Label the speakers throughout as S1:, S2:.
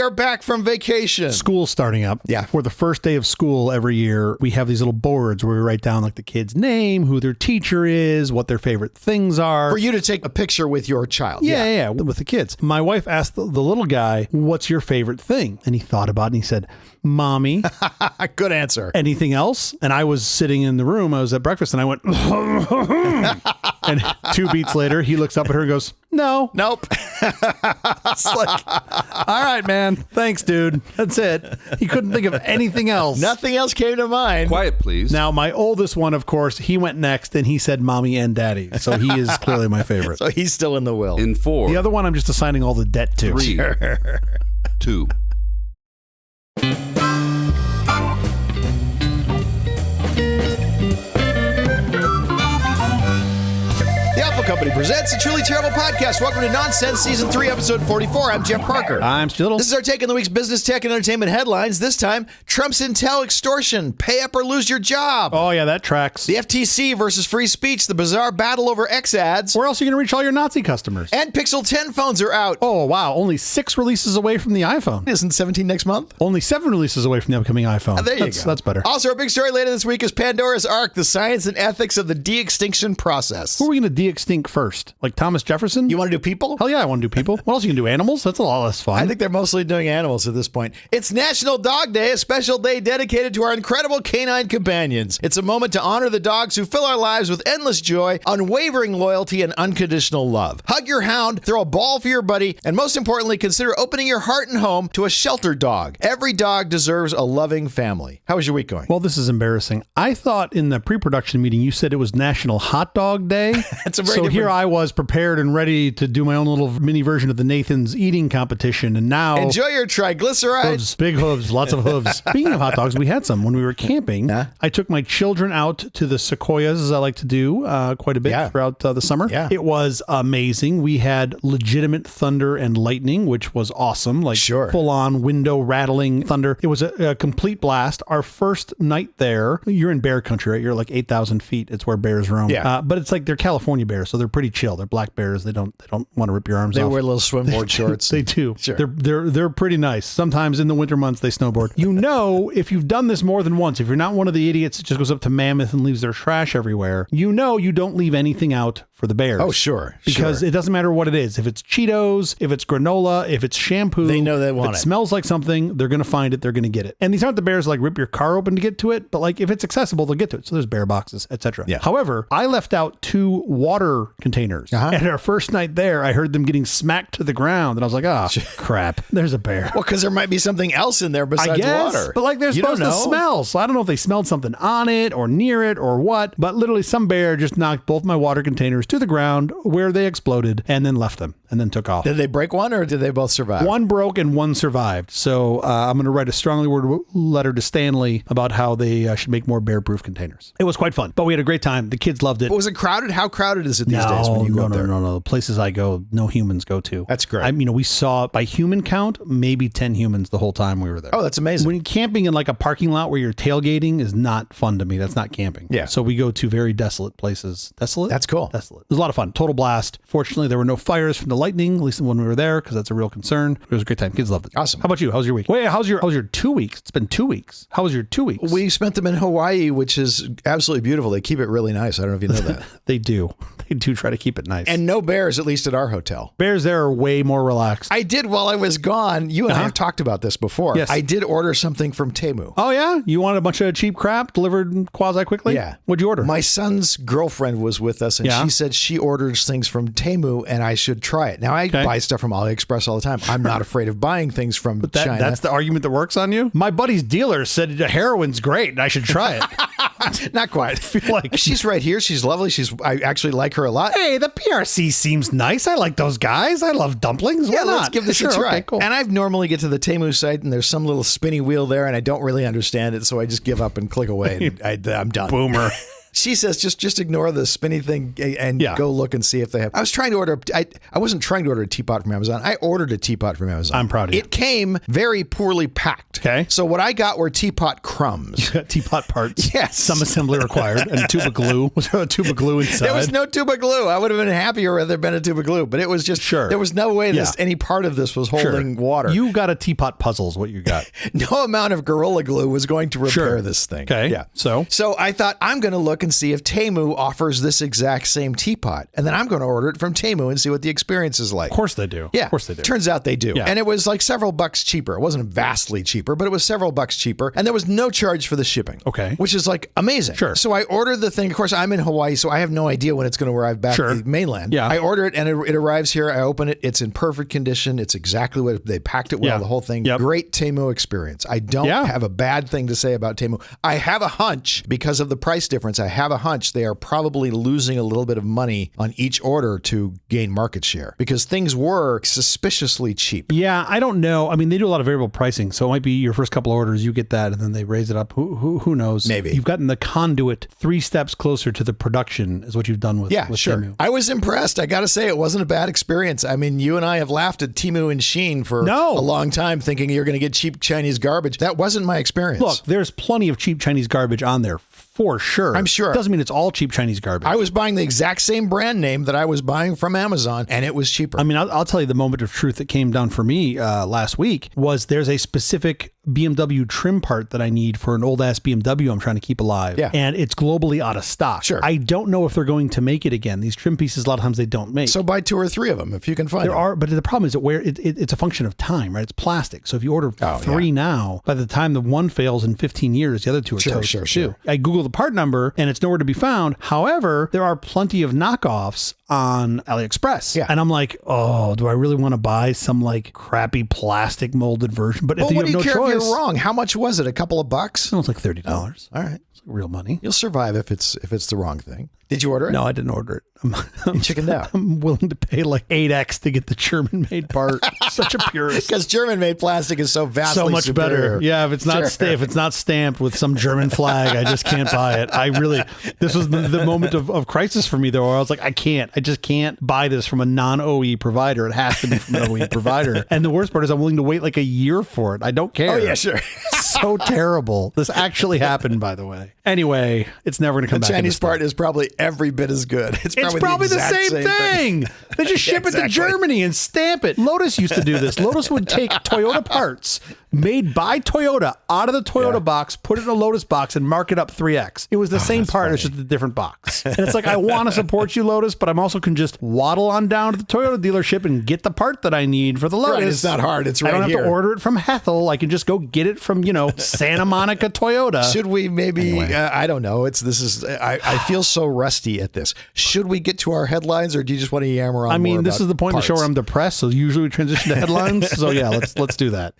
S1: are back from vacation.
S2: School's starting up.
S1: Yeah.
S2: For the first day of school every year, we have these little boards where we write down like the kid's name, who their teacher is, what their favorite things are.
S1: For you to take a picture with your child.
S2: Yeah, with the kids. My wife asked the little guy, what's your favorite thing? And he thought about it and he said, Mommy.
S1: Good answer.
S2: Anything else? And I was sitting in the room. I was at breakfast and I went, and 2 beats later, he looks up at her and goes, no.
S1: Nope.
S2: It's like, all right, man. Thanks, dude. That's it. He couldn't think of anything else.
S1: Nothing else came to mind.
S3: Quiet, please.
S2: Now, my oldest one, of course, he went next and he said mommy and daddy. So he is clearly my favorite.
S1: So he's still in the will.
S3: In 4.
S2: The other one, I'm just assigning all the debt to.
S3: 3. 2.
S1: The Apple Company presents a Truly Terrible Podcast. Welcome to Nonsense Season 3, Episode 44. I'm Jeff Parker.
S2: I'm Stu Little.
S1: This is our take on the week's business, tech, and entertainment headlines. This time, Trump's Intel extortion, pay up or lose your job.
S2: Oh, yeah, that tracks.
S1: The FTC versus free speech, the bizarre battle over X ads.
S2: Where else are you going to reach all your Nazi customers?
S1: And Pixel 10 phones are out.
S2: Oh, wow. Only 6 releases away from the iPhone.
S1: Isn't 17 next month?
S2: Only 7 releases away from the upcoming iPhone.
S1: There you go.
S2: That's better.
S1: Also, our big story later this week is Pandora's Ark, the science and ethics of the de-extinction process.
S2: Who are we going to de-extinct first? Like Thomas Jefferson?
S1: You want to do people?
S2: Hell yeah, I want to do people. What else you can do? Animals? That's a lot less fun.
S1: I think they're mostly doing animals at this point. It's National Dog Day, a special day dedicated to our incredible canine companions. It's a moment to honor the dogs who fill our lives with endless joy, unwavering loyalty, and unconditional love. Hug your hound, throw a ball for your buddy, and most importantly, consider opening your heart and home to a shelter dog. Every dog deserves a loving family. How was your week going?
S2: Well, this is embarrassing. I thought in the pre-production meeting you said it was National Hot Dog Day.
S1: That's a very
S2: so
S1: different...
S2: here I was prepared and ready to do my own little mini version of the Nathan's eating competition, and now
S1: enjoy your triglycerides.
S2: Hooves, big hooves, lots of hooves. Speaking of hot dogs, we had some when we were camping.
S1: Yeah.
S2: I took my children out to the sequoias, as I like to do quite a bit throughout the summer.
S1: Yeah.
S2: It was amazing. We had legitimate thunder and lightning, which was awesome. Like full-on window rattling thunder. It was a complete blast. Our first night there, you're in bear country, right? You're like 8,000 feet. It's where bears roam.
S1: Yeah.
S2: But it's like they're California bears, so they're pretty chill. They're black bears. They don't want to rip your arms off.
S1: They wear little swimboard shorts.
S2: They do.
S1: Sure.
S2: They're pretty nice. Sometimes in the winter months they snowboard. You know, if you've done this more than once, if you're not one of the idiots that just goes up to Mammoth and leaves their trash everywhere, you know you don't leave anything out for the bears.
S1: Oh, sure.
S2: Because it doesn't matter what it is. If it's Cheetos, if it's granola, if it's shampoo,
S1: they know they want
S2: it. If it smells like something, they're going to find it. They're going to get it. And these aren't the bears like rip your car open to get to it, but like if it's accessible, they'll get to it. So there's bear boxes, etc.
S1: Yeah.
S2: However, I left out 2 water containers. And our first night there, I heard them getting smacked to the ground. And I was like, oh, crap, there's a bear.
S1: Well, because there might be something else in there besides water.
S2: But like they're supposed to smell. So I don't know if they smelled something on it or near it or what. But literally some bear just knocked both my water containers to the ground where they exploded and then left them and then took off.
S1: Did they break one or did they both survive?
S2: One broke and one survived. So I'm going to write a strongly worded letter to Stanley about how they should make more bear-proof containers. It was quite fun, but we had a great time. The kids loved it.
S1: But was it crowded? How crowded is it these days when you go up there?
S2: No. The places I go, no humans go to.
S1: That's great.
S2: We saw by human count, maybe 10 humans the whole time we were there.
S1: Oh, that's amazing.
S2: When you're camping in like a parking lot where you're tailgating is not fun to me. That's not camping.
S1: Yeah.
S2: So we go to very desolate places. Desolate?
S1: That's cool.
S2: Desolate. It was a lot of fun. Total blast. Fortunately, there were no fires from the lightning, at least when we were there, because that's a real concern. It was a great time. Kids loved it.
S1: Awesome.
S2: How about you? How's your week? Wait, how's your 2 weeks? It's been 2 weeks. How was your 2 weeks?
S1: We spent them in Hawaii, which is absolutely beautiful. They keep it really nice. I don't know if you know that.
S2: They do. They do try to keep it nice.
S1: And no bears, at least at our hotel.
S2: Bears there are way more relaxed.
S1: I did while I was gone. You and I have talked about this before.
S2: Yes.
S1: I did order something from Temu.
S2: Oh, yeah? You wanted a bunch of cheap crap delivered quasi-quickly?
S1: Yeah.
S2: What'd you order?
S1: My son's girlfriend was with us, and she said she orders things from Temu, and I should try it. Now, I buy stuff from AliExpress all the time. I'm not afraid of buying things from China.
S2: That's the argument that works on you? My buddy's dealer said heroin's great, and I should try it.
S1: Not quite. I feel like she's right here. She's lovely. I actually like her a lot.
S2: Hey, the PRC seems nice. I like those guys. I love dumplings. Why not?
S1: Let's give this a try.
S2: Okay, cool.
S1: And I normally get to the Temu site, and there's some little spinny wheel there, and I don't really understand it, so I just give up and click away, and I'm done.
S2: Boomer.
S1: She says, just ignore the spinny thing and go look and see if they have. I was trying to order. I wasn't trying to order a teapot from Amazon. I ordered a teapot from Amazon.
S2: I'm proud of you.
S1: It came very poorly packed.
S2: Okay.
S1: So what I got were teapot crumbs.
S2: You got teapot parts.
S1: Yes.
S2: Some assembly required. And a tube of glue. Was there a tube of glue inside?
S1: There was no tube of glue. I would have been happier had there been a tube of glue, but it was just, there was no way any part of this was holding water.
S2: You got a teapot puzzle is what you got.
S1: No amount of Gorilla Glue was going to repair this thing.
S2: Okay.
S1: Yeah.
S2: So
S1: I thought, I'm going to look and see if Temu offers this exact same teapot. And then I'm going to order it from Temu and see what the experience is like.
S2: Of course they do.
S1: Yeah.
S2: Of course they do.
S1: Turns out they do.
S2: Yeah.
S1: And it was like several bucks cheaper. It wasn't vastly cheaper, but it was several bucks cheaper. And there was no charge for the shipping.
S2: Okay.
S1: Which is like amazing.
S2: Sure.
S1: So I ordered the thing. Of course, I'm in Hawaii, so I have no idea when it's going to arrive back to the mainland.
S2: Yeah.
S1: I order it and it arrives here. I open it. It's in perfect condition. It's exactly what they packed it well, the whole thing.
S2: Yep.
S1: Great Temu experience. I don't have a bad thing to say about Temu. I have a hunch because of the price difference. I have a hunch they are probably losing a little bit of money on each order to gain market share because things were suspiciously cheap.
S2: Yeah, I don't know. I mean, they do a lot of variable pricing, so it might be your first couple of orders, you get that, and then they raise it up. Who knows?
S1: Maybe.
S2: You've gotten the conduit 3 steps closer to the production is what you've done with Temu.
S1: I was impressed. I got to say, it wasn't a bad experience. I mean, you and I have laughed at Temu and Shein for a long time thinking you're going to get cheap Chinese garbage. That wasn't my experience.
S2: Look, there's plenty of cheap Chinese garbage on there. For sure.
S1: I'm sure.
S2: Doesn't mean it's all cheap Chinese garbage.
S1: I was buying the exact same brand name that I was buying from Amazon, and it was cheaper.
S2: I mean, I'll tell you the moment of truth that came down for me last week was there's a specific BMW trim part that I need for an old ass BMW I'm trying to keep alive.
S1: Yeah.
S2: And it's globally out of stock.
S1: Sure.
S2: I don't know if they're going to make it again. These trim pieces, a lot of times they don't make.
S1: So buy 2 or 3 of them if you can find them.
S2: But the problem is that it's a function of time, right? It's plastic. So if you order 3 now, by the time the one fails in 15 years, the other 2 are toast too. I Googled the part number and it's nowhere to be found. However, there are plenty of knockoffs on AliExpress. Yeah. And I'm like, oh, do I really want to buy some like crappy plastic molded version? But if you have no choice,
S1: if you're wrong? How much was it? A couple of bucks?
S2: No, it's like $30.
S1: All right.
S2: It's real money.
S1: You'll survive if it's the wrong thing. Did you order it?
S2: No, I didn't order it.
S1: I'm chickened out.
S2: I'm willing to pay like 8x to get the German-made part. Such a purist.
S1: Because German-made plastic is so vastly
S2: so much
S1: superior.
S2: better. Yeah, if it's not if it's not stamped with some German flag, I just can't buy it. This was the moment of crisis for me, though, where I was like, I just can't buy this from a non-OE provider. It has to be from an OE provider. And the worst part is I'm willing to wait like a year for it. I don't care.
S1: Oh, yeah, sure.
S2: So terrible. This actually happened, by the way. Anyway, it's never going to come back.
S1: The Chinese part is probably every bit as good. It's probably the
S2: same thing. They just ship it to Germany and stamp it. Lotus used to do this. Lotus would take Toyota parts made by Toyota out of the Toyota box, put it in a Lotus box, and mark it up 3x. It was the same part, it's just a different box. And it's like, I want to support you, Lotus, but I'm also can just waddle on down to the Toyota dealership and get the part that I need for the Lotus.
S1: Right, it's not hard. It's right here.
S2: I don't have to order it from Hethel. I can just go get it from, Santa Monica Toyota.
S1: Should we maybe, I don't know. I feel so rusty at this. Should we get to our headlines, or do you just want to yammer on?
S2: I mean, this is the point of the show where I'm depressed, so usually we transition to headlines. So yeah, let's do that.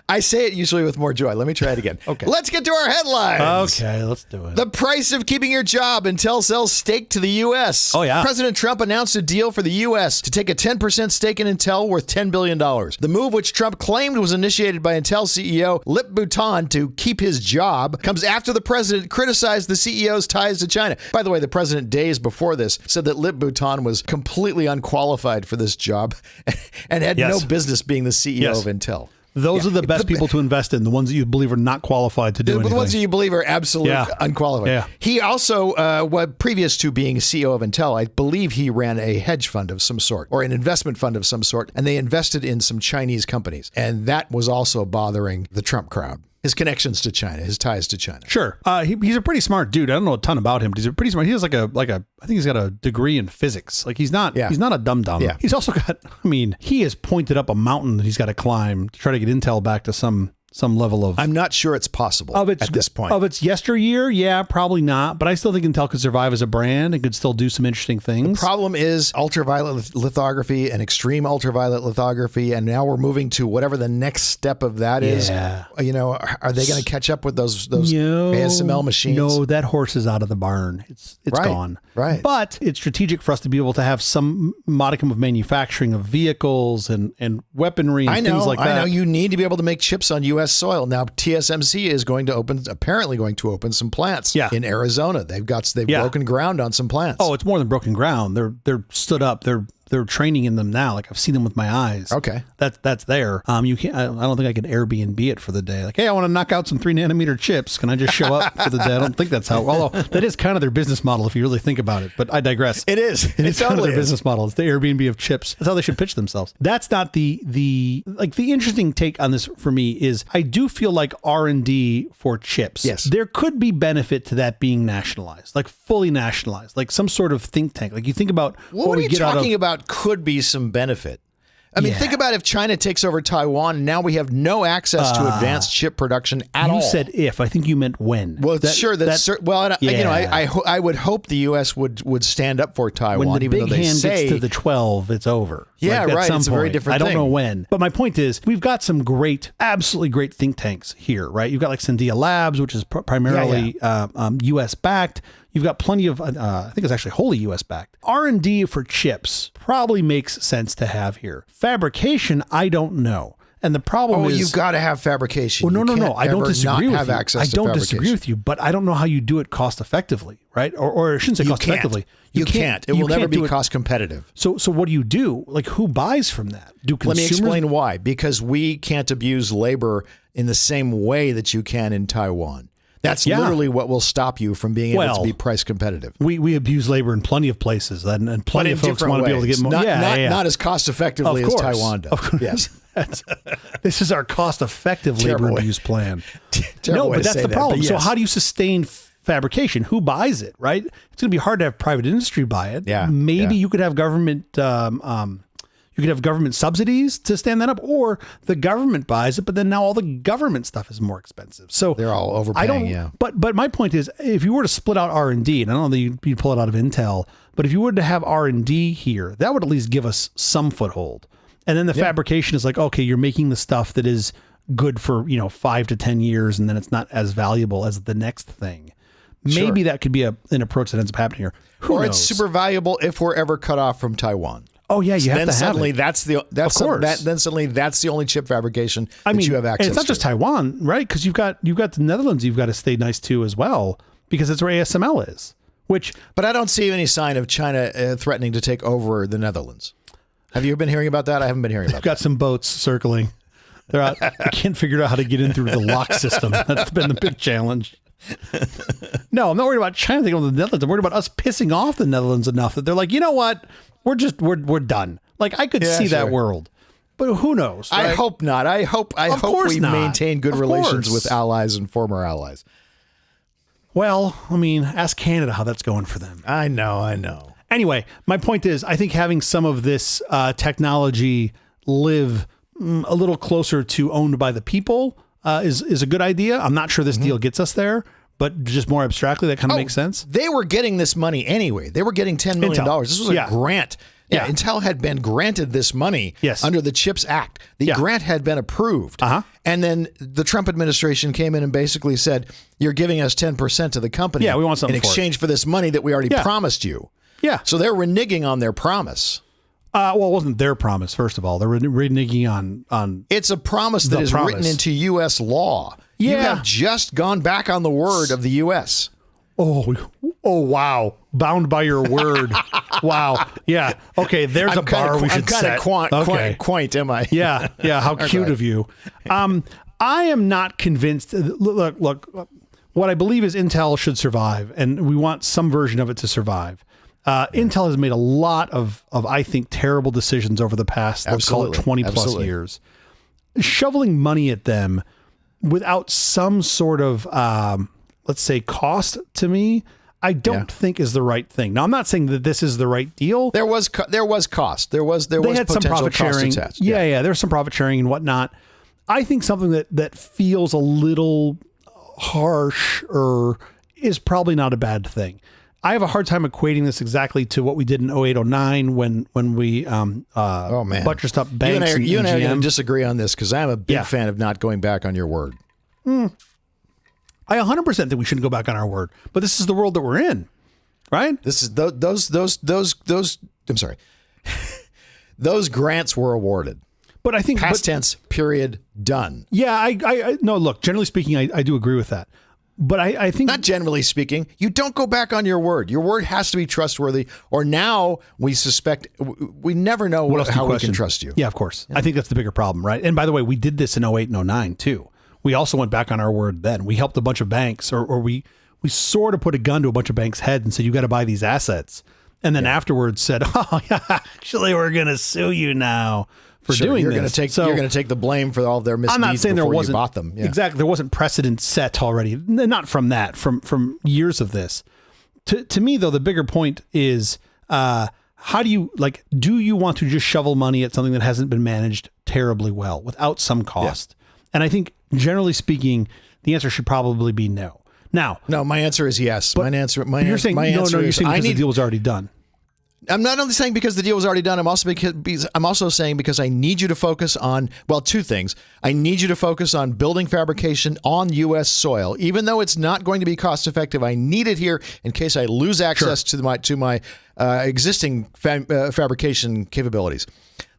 S1: I say it usually with more joy. Let me try it again.
S2: Okay.
S1: Let's get to our headlines.
S2: Okay, let's do it.
S1: The price of keeping your job. Intel sells stake to the U.S.
S2: Oh, yeah.
S1: President Trump announced a deal for the U.S. to take a 10% stake in Intel worth $10 billion. The move, which Trump claimed was initiated by Intel CEO Lip Bhutan to keep his job, comes after the president criticized the CEO's ties to China. By the way, the president days before this said that Lip Bhutan was completely unqualified for this job and had no business being the CEO of Intel.
S2: Those are the best people to invest in, the ones that you believe are not qualified to do anything.
S1: The ones that you believe are absolutely unqualified. Yeah. He also, previous to being CEO of Intel, I believe he ran a hedge fund of some sort or an investment fund of some sort, and they invested in some Chinese companies. And that was also bothering the Trump crowd. His connections to China, his ties to China.
S2: Sure. He's a pretty smart dude. I don't know a ton about him, but he's a pretty smart. He has I think he's got a degree in physics. Like he's not a dum-dum. Yeah. He's also got, he has pointed up a mountain that he's got to climb to try to get Intel back to some level of...
S1: I'm not sure it's possible at this point.
S2: Of its yesteryear, yeah, probably not. But I still think Intel could survive as a brand and could still do some interesting things.
S1: The problem is ultraviolet lithography and extreme ultraviolet lithography, and now we're moving to whatever the next step of that is. Are they going to catch up with those ASML machines?
S2: No, that horse is out of the barn. It's gone.
S1: Right.
S2: But it's strategic for us to be able to have some modicum of manufacturing of vehicles and weaponry and things like that.
S1: I know you need to be able to make chips on U.S. U.S. soil. Now, TSMC is apparently going to open some plants in Arizona. They've broken ground on some plants.
S2: Oh, it's more than broken ground. They're stood up. They're training in them now. Like I've seen them with my eyes.
S1: Okay.
S2: That's there. You can't, I don't think I can Airbnb it for the day. Like, hey, I want to knock out some 3nm chips. Can I just show up for the day? I don't think that's how, although that is kind of their business model if you really think about it, but I digress.
S1: It is.
S2: It's kind of their business model. It's the Airbnb of chips. That's how they should pitch themselves. That's not the interesting take on this for me is I do feel like R&D for chips.
S1: Yes.
S2: There could be benefit to that being nationalized, like fully nationalized, like some sort of think tank. Like you think about
S1: what are you talking about could be some benefit. I mean, think about if China takes over Taiwan and now we have no access to advanced chip production at all.
S2: You said if. I think you meant when.
S1: Well, I would hope the U.S. would stand up for Taiwan,
S2: when the
S1: even
S2: big
S1: though they
S2: hand
S1: say
S2: gets to the 12, it's over.
S1: Yeah,
S2: like,
S1: right. It's a very different thing.
S2: I don't know when. But my point is, we've got some absolutely great think tanks here, right? You've got like Sandia Labs, which is primarily U.S. backed. You've got plenty of, I think it's actually wholly U.S. backed. R&D for chips probably makes sense to have here. Fabrication, I don't know. And the problem is,
S1: you've got to have fabrication.
S2: Well, no. I don't disagree with you.
S1: I
S2: don't disagree with you, but I don't know how you do it cost effectively, right? Or I shouldn't say cost effectively.
S1: You can't. It will never be cost competitive.
S2: So what do you do? Like, who buys from that? Do consumers?
S1: Let me explain why. Because we can't abuse labor in the same way that you can in Taiwan. That's literally what will stop you from being able to be price competitive.
S2: We abuse labor in plenty of places, and plenty of folks want to be able to get more.
S1: Not as cost effectively as Taiwan does.
S2: Of course. Yes. This is our cost effective labor abuse plan. No, but that's the problem. Yes. So how do you sustain fabrication? Who buys it, right? It's going to be hard to have private industry buy it.
S1: Yeah.
S2: Maybe you could have government subsidies to stand that up, or the government buys it, but then now all the government stuff is more expensive. So
S1: they're all overpaying.
S2: But my point is, if you were to split out R&D, and I don't know that you'd pull it out of Intel, but if you were to have R&D here, that would at least give us some foothold. And then the fabrication is like, okay, you're making the stuff that is good for 5 to 10 years, and then it's not as valuable as the next thing. Maybe that could be an approach that ends up happening here. Who knows?
S1: It's super valuable if we're ever cut off from Taiwan.
S2: Oh yeah, you have to have it.
S1: Then suddenly that's the only chip fabrication that you have access to.
S2: It's not just Taiwan, right? Because you've got the Netherlands. You've got to stay nice to as well, because it's where ASML is.
S1: But I don't see any sign of China threatening to take over the Netherlands. Have you been hearing about that? I haven't been hearing about that.
S2: Got some boats circling. They're out. I can't figure out how to get in through the lock system. That's been the big challenge. No, I'm not worried about China taking over the Netherlands. I'm worried about us pissing off the Netherlands enough that they're like, you know what? We're done. Like, I could see that world, but who knows? Right?
S1: I hope not. I hope we maintain good relations with allies and former allies.
S2: Well, I mean, ask Canada how that's going for them.
S1: I know.
S2: Anyway, my point is, I think having some of this technology live a little closer to owned by the people is a good idea. I'm not sure this deal gets us there, but just more abstractly, that kind of makes sense.
S1: They were getting this money anyway. They were getting $10 million. This was a grant. Yeah, Intel had been granted this money under the CHIPS Act. The grant had been approved. And then the Trump administration came in and basically said, you're giving us 10% of the company
S2: we want something
S1: in exchange for this money that we already promised you.
S2: Yeah.
S1: So they're reneging on their promise.
S2: Well, it wasn't their promise, first of all. They're reneging on
S1: It's a promise that is written into U.S. law.
S2: Yeah.
S1: You have just gone back on the word of the U.S.
S2: Oh, wow. Bound by your word. Wow. Yeah. Okay, there's a bar we should set.
S1: I'm kind of quaint, am I?
S2: Yeah. How cute of you. I am not convinced. Look, what I believe is Intel should survive, and we want some version of it to survive. Intel has made a lot of I think, terrible decisions over the past, let's call it 20 plus years. Shoveling money at them without some sort of, let's say, cost to me, I don't think is the right thing. Now, I'm not saying that this is the right deal.
S1: There was cost. There was potential
S2: some profit sharing.
S1: Attached.
S2: Yeah. There's some profit sharing and whatnot. I think something that feels a little harsh or is probably not a bad thing. I have a hard time equating this exactly to what we did in 08-09 when we buttressed up banks.
S1: You and I are going to disagree on this because I'm a big fan of not going back on your word.
S2: I 100% think we shouldn't go back on our word, but this is the world that we're in, right?
S1: This is those. I'm sorry. Those grants were awarded.
S2: But I think
S1: past tense, period, done.
S2: Yeah, I no, look, generally speaking, I do agree with that. But I think...
S1: Not generally speaking. You don't go back on your word. Your word has to be trustworthy, or now we suspect... We never know how we can trust you.
S2: Yeah, of course. Yeah. I think that's the bigger problem, right? And by the way, we did this in 08 and 09, too. We also went back on our word then. We helped a bunch of banks, or we sort of put a gun to a bunch of banks' heads and said, you got to buy these assets. And then afterwards said, oh, yeah, actually, we're going to sue you now for doing this.
S1: You're going to take the blame for all of their misdeeds. I'm not saying there wasn't, you bought them. Yeah.
S2: Exactly. There wasn't precedent set already. Not from that, from years of this. To me, though, the bigger point is, how do you want to just shovel money at something that hasn't been managed terribly well without some cost? Yeah. And I think, generally speaking, the answer should probably be no. Now,
S1: no, my answer is yes.
S2: You're saying because the deal was already done.
S1: I'm not only saying because the deal was already done. I'm also saying because I need you to focus on, well, two things. I need you to focus on building fabrication on U.S. soil, even though it's not going to be cost effective. I need it here in case I lose access to my existing fabrication capabilities.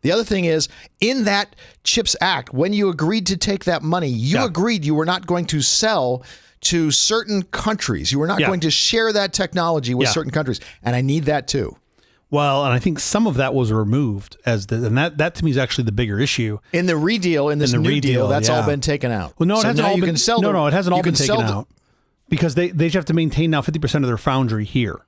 S1: The other thing is, in that CHIPS Act, when you agreed to take that money, you agreed you were not going to sell to certain countries. You were not going to share that technology with certain countries. And I need that too.
S2: Well, and I think some of that was removed and that to me is actually the bigger issue.
S1: In the redeal, in this new deal, that's all been taken out.
S2: Well, no, it hasn't all been taken out because they have to maintain now 50% of their foundry here.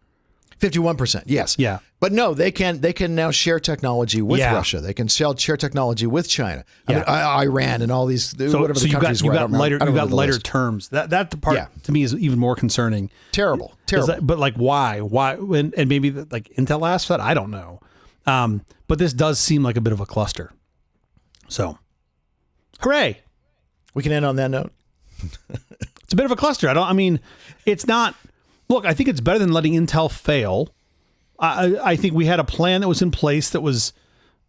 S1: 51%, yes.
S2: Yeah.
S1: But no, they can now share technology with Russia. They can share technology with China. I mean, Iran and all these whatever the countries were.
S2: You got lighter terms. That part to me is even more concerning.
S1: Terrible.
S2: But like why? And maybe like Intel asked for that. I don't know. But this does seem like a bit of a cluster. So, hooray!
S1: We can end on that note.
S2: It's a bit of a cluster. It's not. Look, I think it's better than letting Intel fail. I think we had a plan that was in place that was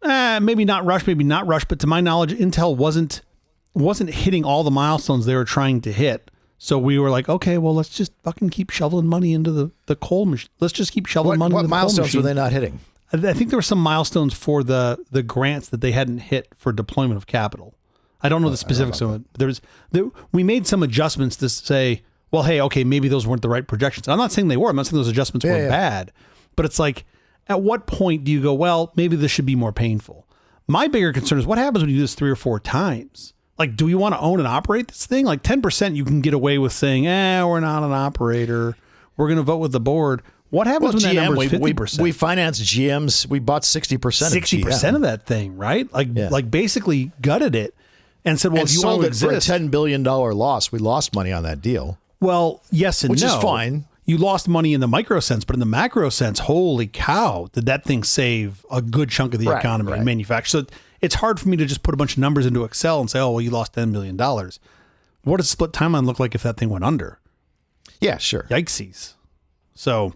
S2: maybe not rushed, but to my knowledge, Intel wasn't hitting all the milestones they were trying to hit. So we were like, okay, well, let's just fucking keep shoveling money into the coal machine. Let's just keep shoveling money into the coal machine. What milestones
S1: were they not hitting?
S2: I think there were some milestones for the grants that they hadn't hit for deployment of capital. I don't know the specifics of it. We made some adjustments to say, well, hey, okay, maybe those weren't the right projections. I'm not saying they were. I'm not saying those adjustments were bad. But it's like, at what point do you go, well, maybe this should be more painful? My bigger concern is what happens when you do this 3 or 4 times? Like, do we want to own and operate this thing? Like 10% you can get away with saying, we're not an operator. We're going to vote with the board. What happens when that number is 50%?
S1: We financed GM's. We bought 60% of
S2: 60% of that thing, right? Like basically gutted it and said, well, if you
S1: sold
S2: want
S1: it for a $10 billion loss, we lost money on that deal.
S2: Well, yes and no.
S1: Which is fine.
S2: You lost money in the micro sense, but in the macro sense, holy cow, did that thing save a good chunk of the economy and manufacturing. So it's hard for me to just put a bunch of numbers into Excel and say, oh, well, you lost $10 million. What does split timeline look like if that thing went under?
S1: Yeah, sure.
S2: Yikesies. So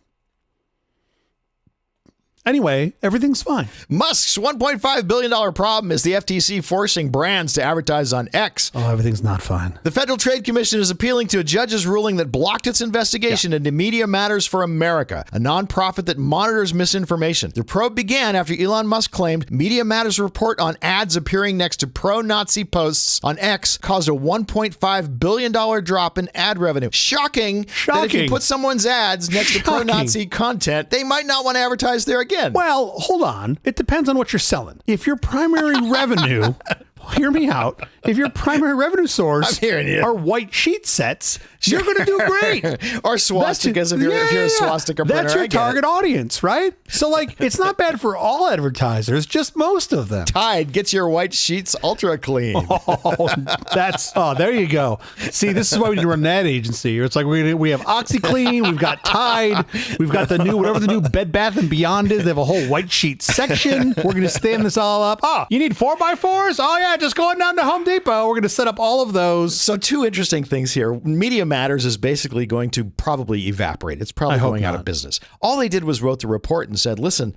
S2: anyway, everything's fine.
S1: Musk's $1.5 billion problem is the FTC forcing brands to advertise on X.
S2: Oh, everything's not fine.
S1: The Federal Trade Commission is appealing to a judge's ruling that blocked its investigation into Media Matters for America, a nonprofit that monitors misinformation. The probe began after Elon Musk claimed Media Matters' report on ads appearing next to pro-Nazi posts on X caused a $1.5 billion drop in ad revenue. Shocking that if you put someone's ads next to pro-Nazi content, they might not want to advertise there again.
S2: Well, hold on. It depends on what you're selling. If your primary revenue, hear me out. If your primary revenue source are white sheet sets, you're going to do great.
S1: Or swastikas if you're a swastika printer.
S2: That's your target audience, right? So like, it's not bad for all advertisers, just most of them.
S1: Tide gets your white sheets ultra clean.
S2: There you go. See, this is why we need to run an ad agency. It's like we have OxyClean, we've got Tide, we've got whatever the new Bed Bath & Beyond is. They have a whole white sheet section. We're going to stand this all up. Oh, you need 4x4s? Oh yeah, just going down to Home Depot. We're going to set up all of those.
S1: So two interesting things here. Media Matters is basically going to probably evaporate. It's probably going out of business. All they did was wrote the report and said, listen,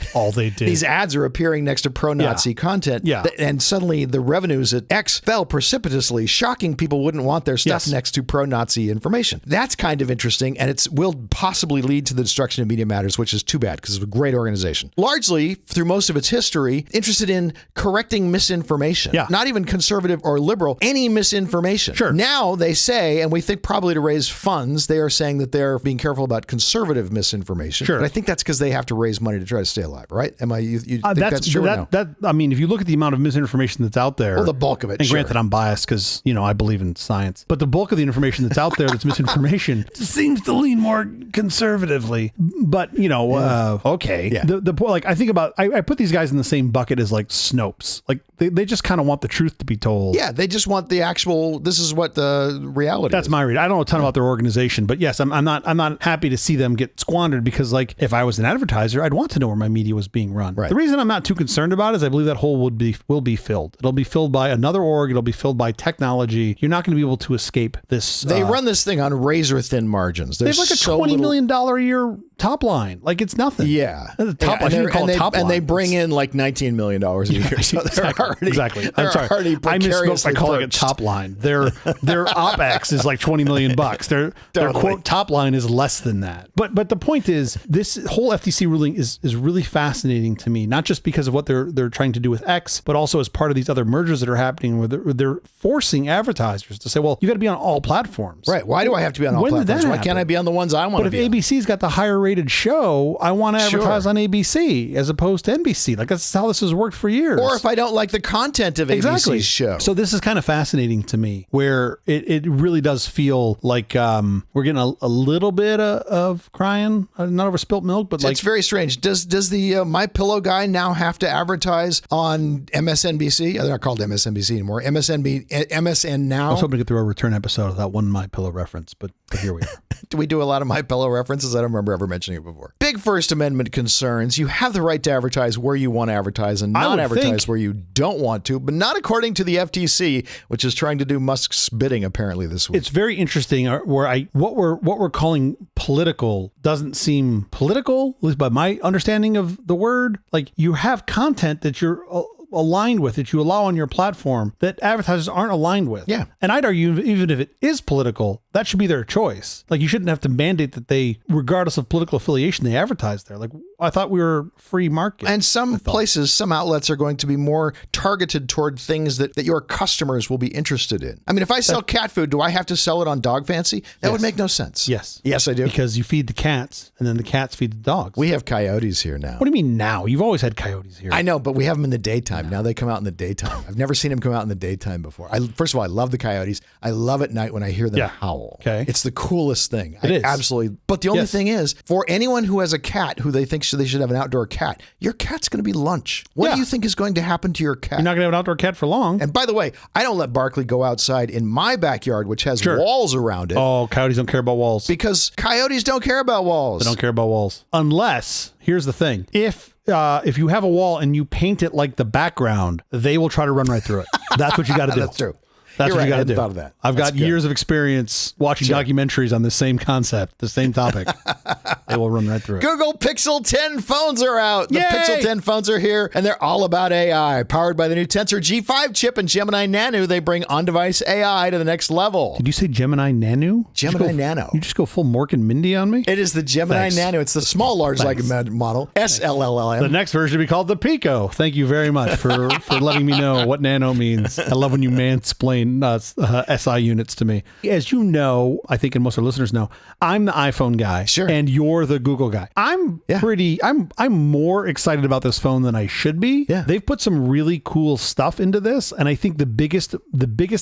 S1: these ads are appearing next to pro-Nazi content.
S2: Yeah.
S1: And suddenly the revenues at X fell precipitously, shocking people wouldn't want their stuff next to pro-Nazi information. That's kind of interesting, and it will possibly lead to the destruction of Media Matters, which is too bad because it's a great organization. Largely, through most of its history, interested in correcting misinformation.
S2: Yeah.
S1: Not even conservative or liberal, any misinformation.
S2: Sure.
S1: Now they say, and we think probably to raise funds, they are saying that they're being careful about conservative misinformation.
S2: Sure.
S1: But I think that's because they have to raise money to try to stay alive, right? You think that's true?
S2: I mean, if you look at the amount of misinformation that's out there,
S1: well, the bulk of it.
S2: And granted, I'm biased because I believe in science, but the bulk of the information that's out there that's misinformation seems to lean more conservatively. But okay, yeah. The like I think about, I put these guys in the same bucket as like Snopes. Like they just kind of want the truth to be told.
S1: Yeah, they just want the actual. This is what the reality.
S2: That's
S1: is.
S2: my read. I don't know a ton about their organization, but yes, I'm not happy to see them get squandered because like if I was an advertiser, I'd want to know where my media was being run.
S1: Right.
S2: The reason I'm not too concerned about it is I believe that hole will be filled. It'll be filled by another org. It'll be filled by technology. You're not going to be able to escape this.
S1: They run this thing on razor thin margins.
S2: They have like a $20 million a year top line. Like it's nothing.
S1: Yeah.
S2: The top line.
S1: And they bring in like $19 million a year. So
S2: exactly. I'm sorry. I misspoke by calling it top line. Their OpEx is like $20 million. Their quote top line is less than that. But the point is, this whole FTC ruling is really fascinating to me, not just because of what they're trying to do with X, but also as part of these other mergers that are happening where they're forcing advertisers to say, well, you got to be on all platforms.
S1: Right. Why do I have to be on all platforms? Why can't I be on the ones I want to be on?
S2: But if ABC's got the higher rated show, I want to advertise on ABC as opposed to NBC. Like that's how this has worked for years.
S1: Or if I don't like the content of ABC's show.
S2: So this is kind of fascinating to me, where it really does feel like we're getting a little bit of crying, not over spilt milk, but like
S1: it's very strange. Does the My Pillow guy now have to advertise on MSNBC? They're not called MSNBC anymore. MSN Now.
S2: I was hoping to get through a return episode of that one My Pillow reference, but here we are.
S1: Do we do a lot of My Pillow references? I don't remember ever mentioning it before. Big First Amendment concerns. You have the right to advertise where you want to advertise and not advertise where you don't want to, but not according to the FTC, which is trying to do Musk's bidding apparently this week.
S2: It's very interesting where what we're calling political doesn't seem political, at least by my understanding of the word. Like you have content that you're aligned with, that you allow on your platform that advertisers aren't aligned with.
S1: Yeah.
S2: And I'd argue even if it is political, that should be their choice. Like you shouldn't have to mandate that they, regardless of political affiliation, they advertise there. Like I thought we were free market.
S1: And some places, some outlets are going to be more targeted toward things that your customers will be interested in. I mean, if I sell cat food, do I have to sell it on Dog Fancy? That would make no sense.
S2: Yes.
S1: Yes, I do.
S2: Because you feed the cats and then the cats feed the dogs.
S1: We have coyotes here now.
S2: What do you mean now? You've always had coyotes here.
S1: I know, but we have them in the daytime. Now they come out in the daytime. I've never seen them come out in the daytime before. First of all, I love the coyotes. I love at night when I hear them howl.
S2: Okay.
S1: It's the coolest thing.
S2: It is.
S1: Absolutely. But the only thing is, for anyone who has a cat who they think they should have an outdoor cat, your cat's going to be lunch. What do you think is going to happen to your cat?
S2: You're not going to have an outdoor cat for long.
S1: And by the way, I don't let Barkley go outside in my backyard, which has walls around it.
S2: Oh, coyotes don't care about walls.
S1: Because coyotes don't care about walls.
S2: They don't care about walls. Unless, here's the thing. If you have a wall and you paint it like the background, they will try to run right through it. That's what you got to do.
S1: That's true.
S2: That's what you got to do.
S1: Thought of that.
S2: I've got years of experience watching documentaries on the same concept, the same topic. They will run right through it.
S1: Google Pixel 10 phones are out. The Pixel 10 phones are here, and they're all about AI. Powered by the new Tensor G5 chip and Gemini Nano, they bring on-device AI to the next level.
S2: Did you say Gemini Nano?
S1: Gemini Nano.
S2: You just go full Mork and Mindy on me?
S1: It is the Gemini Nano. It's the small, large model. SLLM.
S2: The next version will be called the Pico. Thank you very much for letting me know what nano means. I love when you mansplain SI units to me. As you know, I think, and most of our listeners know, I'm the iPhone guy.
S1: Sure.
S2: And you're the Google guy. I'm more excited about this phone than I should be.
S1: Yeah.
S2: They've put some really cool stuff into this. And I think the biggest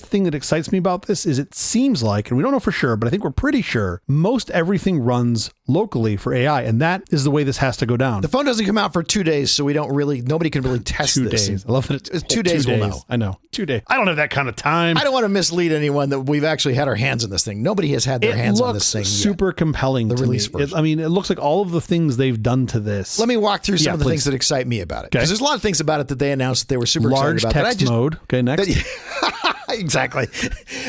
S2: thing that excites me about this is it seems like, and we don't know for sure, but I think we're pretty sure, most everything runs locally for AI. And that is the way this has to go down.
S1: The phone doesn't come out for 2 days, so nobody can really test
S2: 2
S1: this.
S2: days. I love that it's
S1: 2 days we'll know.
S2: I know. 2 days. I don't have that kind of time. time.
S1: I don't want to mislead anyone that we've actually had our hands in this thing. Nobody has had their hands on this thing yet.
S2: Super compelling. The release version. I mean, it looks like all of the things they've done to this.
S1: Let me walk through some of the things that excite me about it. Because there's a lot of things about it that they announced that they were super
S2: large
S1: excited about.
S2: Large text mode. Okay, next.
S1: Exactly.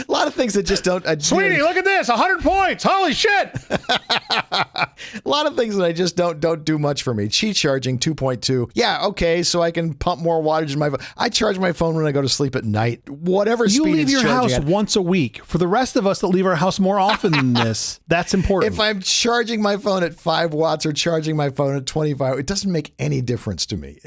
S1: A lot of things that just don't...
S2: Sweetie, look at this. 100 points. Holy shit.
S1: A lot of things that I just don't do much for me. Qi charging 2.2. Yeah, okay, so I can pump more wattage in my phone. I charge my phone when I go to sleep at night. Whatever speed
S2: you leave
S1: it's
S2: your house
S1: at.
S2: once a week. For the rest of us that leave our house more often than this, that's important.
S1: If I'm charging my phone at 5 watts or charging my phone at 25, it doesn't make any difference to me.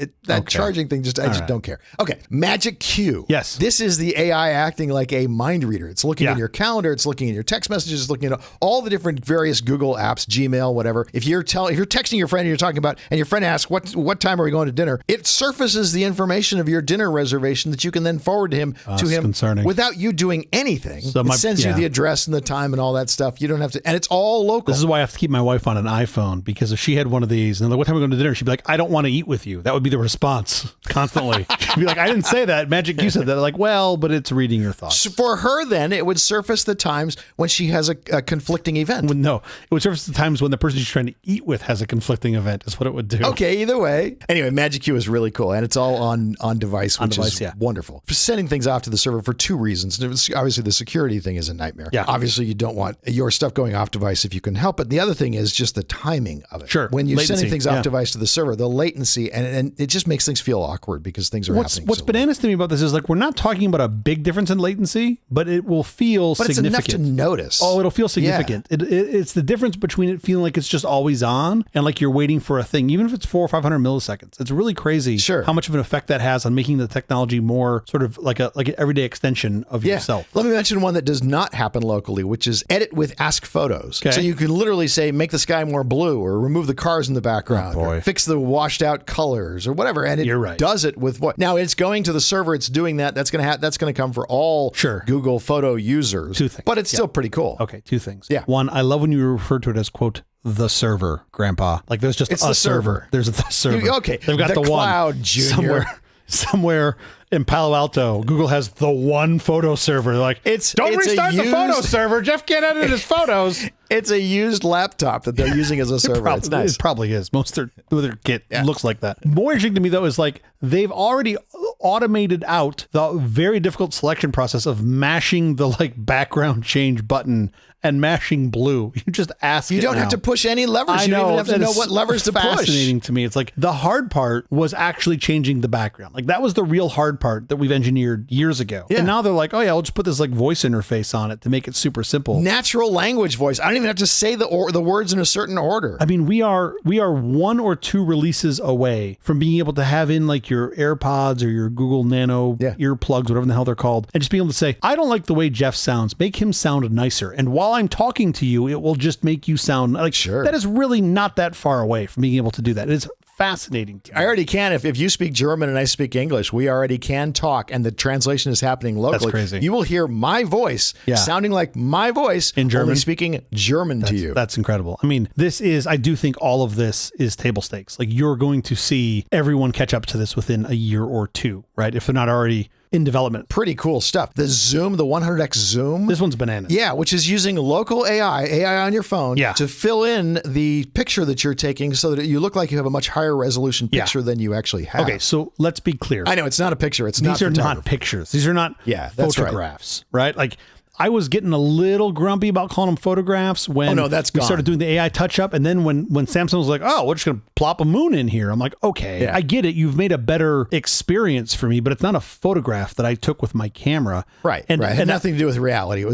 S1: Charging thing, I just don't care. Okay, Magic Q.
S2: Yes.
S1: This is the AI acting like a mind reader. It's looking in your calendar, it's looking in your text messages, it's looking at all the different various Google apps, Gmail, whatever. If you're texting your friend and you're talking about, and your friend asks, what time are we going to dinner? It surfaces the information of your dinner reservation that you can then forward to him
S2: concerning.
S1: Without you doing anything. So it sends you the address and the time and all that stuff. You don't have to, and it's all local.
S2: This is why I have to keep my wife on an iPhone, because if she had one of these and like, what time are we going to dinner? She'd be like, I don't want to eat with you. That would be the response constantly. She'd be like, I didn't say that. Magic Q said that. Like, well, but it's reading your thoughts.
S1: So for her, then it would surface the times when she has a conflicting event.
S2: No, it would surface the times when the person she's trying to eat with has a conflicting event. Is what it would do.
S1: Okay, either way. Anyway, Magic Q is really cool, and it's all on device, which is wonderful. For sending things off to the server for 2 reasons. Obviously, the security thing is a nightmare.
S2: Yeah.
S1: Obviously, you don't want your stuff going off device if you can help it. The other thing is just the timing of it.
S2: Sure.
S1: When you're sending things off device to the server, the latency, and it just makes things feel awkward because things are happening.
S2: What's bananas to me about this is like, we're not talking about a big difference in latency, but it will feel significant.
S1: It's enough to notice.
S2: Oh, it'll feel significant. Yeah. It's the difference between it feeling like it's just always on and like you're waiting for a thing, even if it's 400 or 500 milliseconds. It's really crazy how much of an effect that has on making the technology more sort of like an everyday extension of yourself.
S1: Let me mention one that does not happen locally, which is edit with Ask Photos. Okay. So you can literally say, make the sky more blue, or remove the cars in the background, or fix the washed out colors, or whatever. And it does it with voice. Now it's going to the server. It's doing that. That's going to come for all Google Photo users.
S2: 2 things.
S1: But it's still pretty cool.
S2: Okay, 2 things.
S1: Yeah.
S2: One, I love when you refer to it as, quote, the server, Grandpa. Like there's just a server. There's the server.
S1: Okay.
S2: They've got the
S1: cloud,
S2: one
S1: Junior.
S2: Somewhere in Palo Alto, Google has the one photo server. They're like, don't restart the photo server. Jeff can't edit his photos.
S1: It's a used laptop that they're using as a server. It's nice.
S2: It probably is. Most of their kit looks like that. More interesting to me, though, is like they've already automated out the very difficult selection process of mashing the like background change button and mashing blue. You just ask.
S1: You don't have to push any levers.
S2: I know.
S1: You don't even have to know what levers to push.
S2: Fascinating to me. It's like the hard part was actually changing the background. Like that was the real hard part that we've engineered years ago. Yeah. And now they're like, oh yeah, I'll just put this like voice interface on it to make it super simple.
S1: Natural language voice. I don't even have to say the words in a certain order.
S2: I mean, we are 1 or 2 releases away from being able to have in like your AirPods or your Google Nano earplugs, whatever the hell they're called, and just being able to say, I don't like the way Jeff sounds. Make him sound nicer. And while I'm talking to you, it will just make you sound like that is really not that far away from being able to do that. It's fascinating to me.
S1: I already can. If you speak German and I speak English, we already can talk, and the translation is happening locally.
S2: That's crazy.
S1: You will hear my voice sounding like my voice
S2: in German,
S1: only speaking German to you.
S2: That's incredible. I mean, I do think all of this is table stakes. Like you're going to see everyone catch up to this within a year or 2, right? If they're not already in development.
S1: Pretty cool stuff. The zoom, the 100x zoom.
S2: This one's bananas.
S1: Yeah, which is using local AI on your phone to fill in the picture that you're taking so that you look like you have a much higher resolution picture than you actually have.
S2: Okay, so let's be clear.
S1: I know, it's not a picture.
S2: These are not pictures. These are not photographs, right? Like I was getting a little grumpy about calling them photographs when we started doing the AI touch up. And then when Samsung was like, oh, we're just going to plop a moon in here. I'm like, okay, I get it. You've made a better experience for me, but it's not a photograph that I took with my camera.
S1: Right. And it had nothing to do with reality. It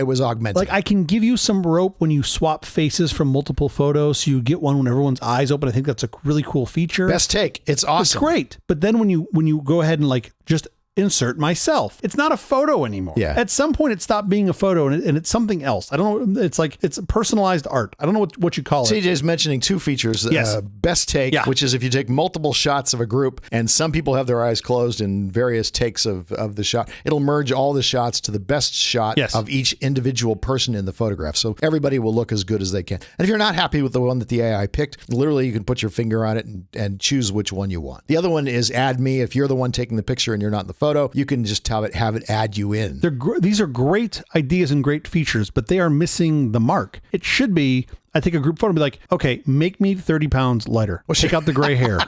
S1: was augmented.
S2: Like I can give you some rope when you swap faces from multiple photos. So you get one when everyone's eyes open. I think that's a really cool feature.
S1: Best take. It's awesome.
S2: It's great. But then when you go ahead and like just insert myself, it's not a photo anymore.
S1: Yeah.
S2: At some point it stopped being a photo and it's something else. I don't know. It's like, it's personalized art. I don't know what you call it.
S1: CJ's mentioning 2 features. Best take, which is if you take multiple shots of a group and some people have their eyes closed in various takes of the shot, it'll merge all the shots to the best shot of each individual person in the photograph. So everybody will look as good as they can. And if you're not happy with the one that the AI picked, literally you can put your finger on it and choose which one you want. The other one is add me. If you're the one taking the picture and you're not in the photo, you can just have it add you in.
S2: These are great ideas and great features, but they are missing the mark. It should be, I think a group photo would be like, okay, make me 30 pounds lighter. Well, take out the gray hair.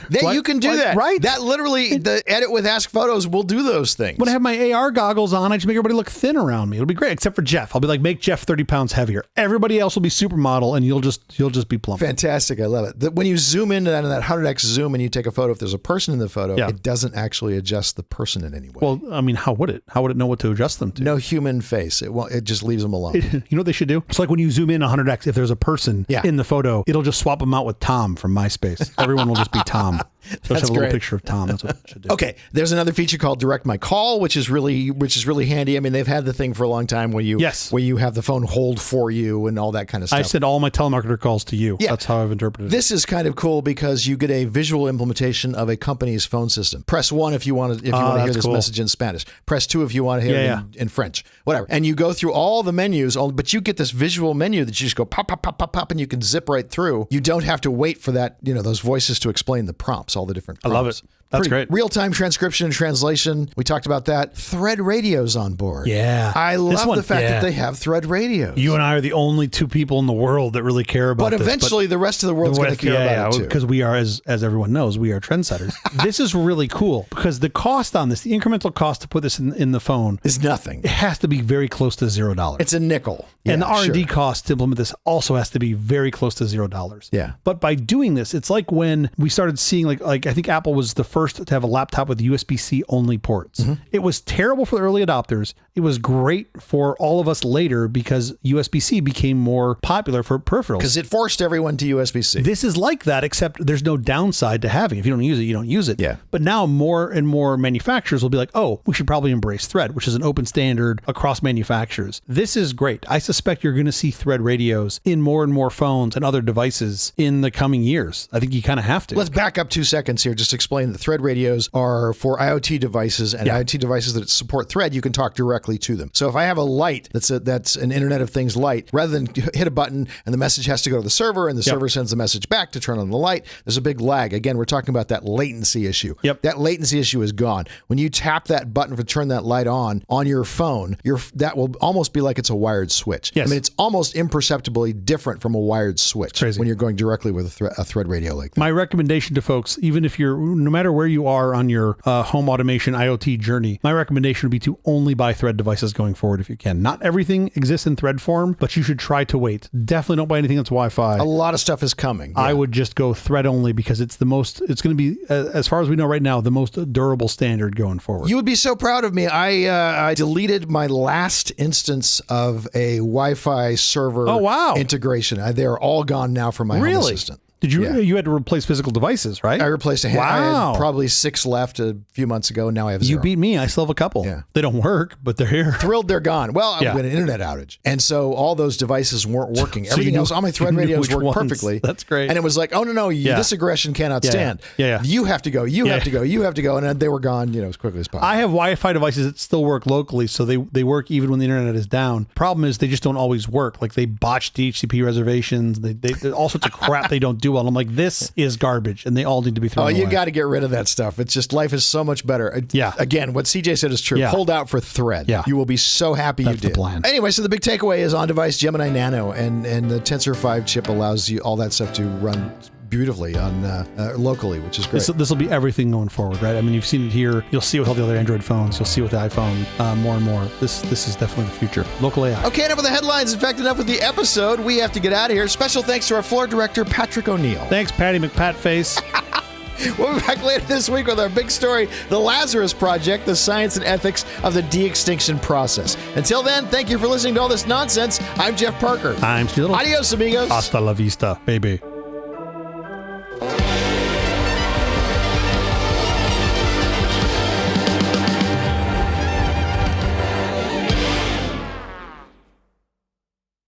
S1: You can do that.
S2: Right.
S1: That literally, the edit with Ask Photos will do those things.
S2: When I have my AR goggles on, I just make everybody look thin around me. It'll be great, except for Jeff. I'll be like, make Jeff 30 pounds heavier. Everybody else will be supermodel, and you'll just be plump.
S1: Fantastic. I love it. When you zoom into that 100x zoom and you take a photo, if there's a person in the photo, it doesn't actually adjust the person in any way.
S2: Well, I mean, how would it? How would it know what to adjust them to?
S1: No human face. It just leaves them alone.
S2: You know what they should do? It's like when you zoom in 100x, if there's a person in the photo, it'll just swap them out with Tom from MySpace. Everyone will just be Tom. So just have a little picture of Tom. That's what it should do.
S1: Okay, there's another feature called Direct My Call, which is really handy. I mean, they've had the thing for a long time where you have the phone hold for you and all that kind of stuff.
S2: I send all my telemarketer calls to you. Yeah. That's how I've interpreted it.
S1: This is kind of cool because you get a visual implementation of a company's phone system. Press 1 if you want to hear this message in Spanish. Press 2 if you want to hear it in French. Whatever. And you go through all the menus, but you get this visual menu that you just go pop, pop, pop, pop, pop, and you can zip right through. You don't have to wait for that, those voices to explain the prompts, all the different prompts.
S2: I love it. That's great.
S1: Real-time transcription and translation. We talked about that. Thread radios on board.
S2: Yeah.
S1: I love the fact that they have thread radios.
S2: You and I are the only two people in the world that really care about this.
S1: But eventually the rest of the world's going to care about it too.
S2: Because we are, as everyone knows, we are trendsetters. This is really cool because the cost on this, the incremental cost to put this in the phone
S1: is nothing.
S2: It has to be very close to $0.
S1: It's a nickel.
S2: And the R&D cost to implement this also has to be very close to $0.
S1: Yeah.
S2: But by doing this, it's like when we started seeing like I think Apple was the first to have a laptop with USB-C only ports. Mm-hmm. It was terrible for the early adopters. It was great for all of us later because USB-C became more popular for peripherals.
S1: Because it forced everyone to USB-C.
S2: This is like that, except there's no downside to having it. If you don't use it, you don't use it.
S1: Yeah.
S2: But now more and more manufacturers will be like, oh, we should probably embrace Thread, which is an open standard across manufacturers. This is great. I suspect you're going to see Thread radios in more and more phones and other devices in the coming years. I think you kind of have to.
S1: Let's back up 2 seconds here. Just explain that Thread radios are for IoT devices and IoT devices that support Thread. You can talk directly to them. So if I have a light that's an Internet of Things light, rather than hit a button and the message has to go to the server and the server sends the message back to turn on the light, there's a big lag. Again, we're talking about that latency issue.
S2: Yep.
S1: That latency issue is gone. When you tap that button to turn that light on your phone, that will almost be like it's a wired switch.
S2: Yes.
S1: I mean, it's almost imperceptibly different from a wired switch when you're going directly with a Thread radio like that.
S2: My recommendation to folks, even if no matter where you are on your home automation IoT journey, my recommendation would be to only buy Thread devices going forward if you can. Not everything exists in Thread form, but you should try to wait. Definitely don't buy anything that's Wi-Fi.
S1: A lot of stuff is coming. Yeah.
S2: I would just go Thread only because it's going to be, as far as we know right now, the most durable standard going forward.
S1: You would be so proud of me. I deleted my last instance of a Wi-Fi server integration. They're all gone now from my home assistant.
S2: Did you? Yeah. You had to replace physical devices, right?
S1: I replaced a handheld. I had probably 6 left a few months ago, and now I have 0.
S2: You beat me. I still have a couple. Yeah. They don't work, but they're here.
S1: Thrilled they're gone. Well, I had an internet outage, and so all those devices weren't working. Everything else, all my Thread radios worked perfectly.
S2: That's great.
S1: And it was like, oh no, this aggression cannot stand.
S2: Yeah.
S1: You have to go. You have to go. You have to go. And then they were gone, as quickly as possible.
S2: I have Wi-Fi devices that still work locally, so they work even when the internet is down. Problem is, they just don't always work. Like they botch DHCP reservations. They all sorts of crap they don't do well. And I'm like, this is garbage, and they all need to be thrown away.
S1: You got to get rid of that stuff. It's just, life is so much better.
S2: Yeah.
S1: Again, what CJ said is true. Yeah. Hold out for Thread.
S2: Yeah.
S1: You will be so happy you did.
S2: That's the plan.
S1: Anyway, so the big takeaway is on-device Gemini Nano, and the Tensor 5 chip allows you all that stuff to run beautifully on locally, which is great.
S2: This will be everything going forward, right? I mean, you've seen it here. You'll see it with all the other Android phones. You'll see it with the iPhone more and more. This is definitely the future. Local AI.
S1: Okay, enough with the headlines. In fact, enough with the episode. We have to get out of here. Special thanks to our floor director, Patrick O'Neill.
S2: Thanks, Patty McPatface.
S1: We'll be back later this week with our big story, The Lazarus Project, the science and ethics of the de-extinction process. Until then, thank you for listening to all this nonsense. I'm Jeff Parker.
S2: I'm Steve Little.
S1: Adios, amigos.
S2: Hasta la vista, baby.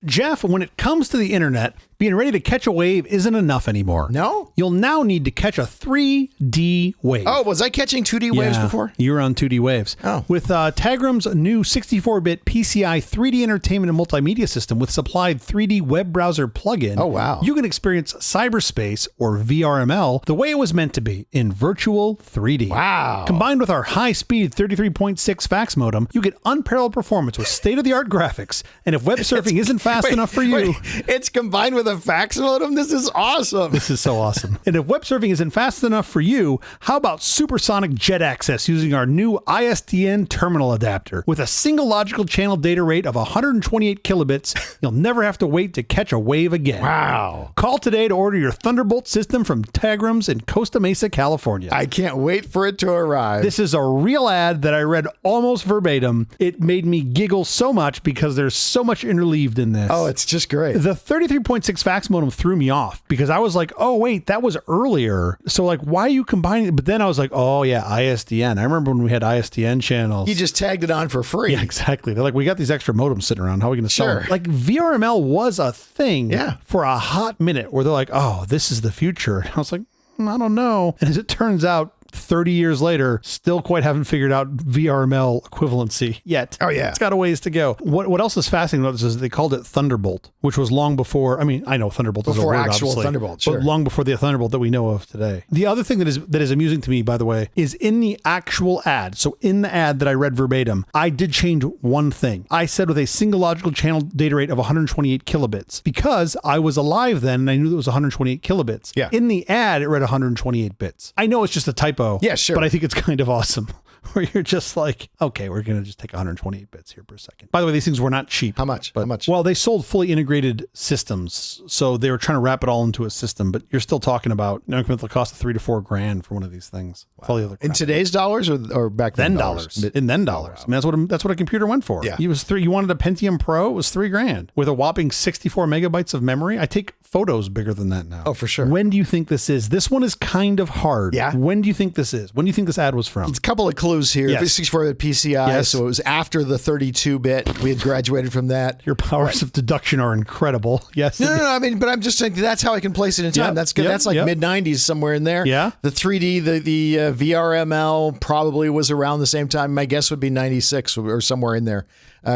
S2: Jeff, when it comes to the internet, being ready to catch a wave isn't enough anymore.
S1: No?
S2: You'll now need to catch a 3D wave.
S1: Oh, was I catching 2D waves before?
S2: You were on 2D waves.
S1: Oh.
S2: With Tagram's new 64-bit PCI 3D entertainment and multimedia system with supplied 3D web browser plugin,
S1: oh, wow,
S2: you can experience cyberspace, or VRML, the way it was meant to be, in virtual 3D.
S1: Wow.
S2: Combined with our high-speed 33.6 fax modem, you get unparalleled performance with state-of-the-art graphics. And if web surfing isn't fast enough for you...
S1: it's combined with a fax modem? This is awesome.
S2: This is so awesome. And if web surfing isn't fast enough for you, how about supersonic jet access using our new ISDN terminal adapter? With a single logical channel data rate of 128 kilobits, you'll never have to wait to catch a wave again.
S1: Wow.
S2: Call today to order your Thunderbolt system from Tagram's in Costa Mesa, California.
S1: I can't wait for it to arrive.
S2: This is a real ad that I read almost verbatim. It made me giggle so much because there's so much interleaved in this.
S1: Oh, it's just great.
S2: The 33.6 fax modem threw me off because I was like, oh, wait, that was earlier. So like, why are you combining it? But then I was like, oh yeah, ISDN. I remember when we had ISDN channels.
S1: You just tagged it on for free.
S2: Yeah, exactly. They're like, we got these extra modems sitting around. How are we going to sell them? Like VRML was a thing for a hot minute where they're like, oh, this is the future. And I was like, I don't know. And as it turns out, 30 years later, still quite haven't figured out VRML equivalency yet.
S1: Oh, yeah.
S2: It's got a ways to go. What else is fascinating about this is they called it Thunderbolt, which was long before, I mean, I know Thunderbolt is a word,
S1: actual
S2: obviously,
S1: Thunderbolt, sure.
S2: but long before the Thunderbolt that we know of today. The other thing that is amusing to me, by the way, is in the actual ad. So in the ad that I read verbatim, I did change one thing. I said with a single logical channel data rate of 128 kilobits because I was alive then and I knew that it was 128 kilobits.
S1: Yeah.
S2: In the ad, it read 128 bits. I know it's just a typo.
S1: Yeah, sure.
S2: But I think it's kind of awesome. Where you're just like, okay, we're going to just take 128 bits here per second. By the way, these things were not cheap.
S1: How much? How much?
S2: Well, they sold fully integrated systems. So they were trying to wrap it all into a system, but you're still talking about incremental cost of $3,000 to $4,000 for one of these things.
S1: Wow. In today's dollars or back then dollars?
S2: In then dollars. I mean, that's what a computer went for.
S1: Yeah.
S2: You wanted a Pentium Pro, it was $3,000 with a whopping 64 megabytes of memory. I take photos bigger than that now.
S1: Oh, for sure.
S2: When do you think this is? This one is kind of hard.
S1: Yeah.
S2: When do you think this is? When do you think this ad was from?
S1: It's a couple of clues here.
S2: Yes.
S1: 64-bit PCI, so it was after the 32-bit. We had graduated from that.
S2: Your powers of deduction are incredible. Yes.
S1: No. I mean, but I'm just saying that's how I can place it in time.
S2: Yep.
S1: That's good.
S2: Yep.
S1: That's like mid-90s somewhere in there.
S2: Yeah.
S1: The 3D, the VRML probably was around the same time. My guess would be 96 or somewhere in there.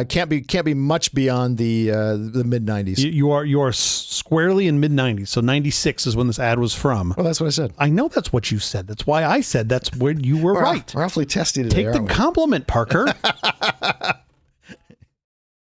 S1: Can't be much beyond the mid-90s.
S2: You are squarely in mid-90s. So 96 is when this ad was from.
S1: Well, that's what I said.
S2: I know that's what you said. That's why I said that's where you were right.
S1: We're awfully testy today.
S2: Take the compliment, Parker.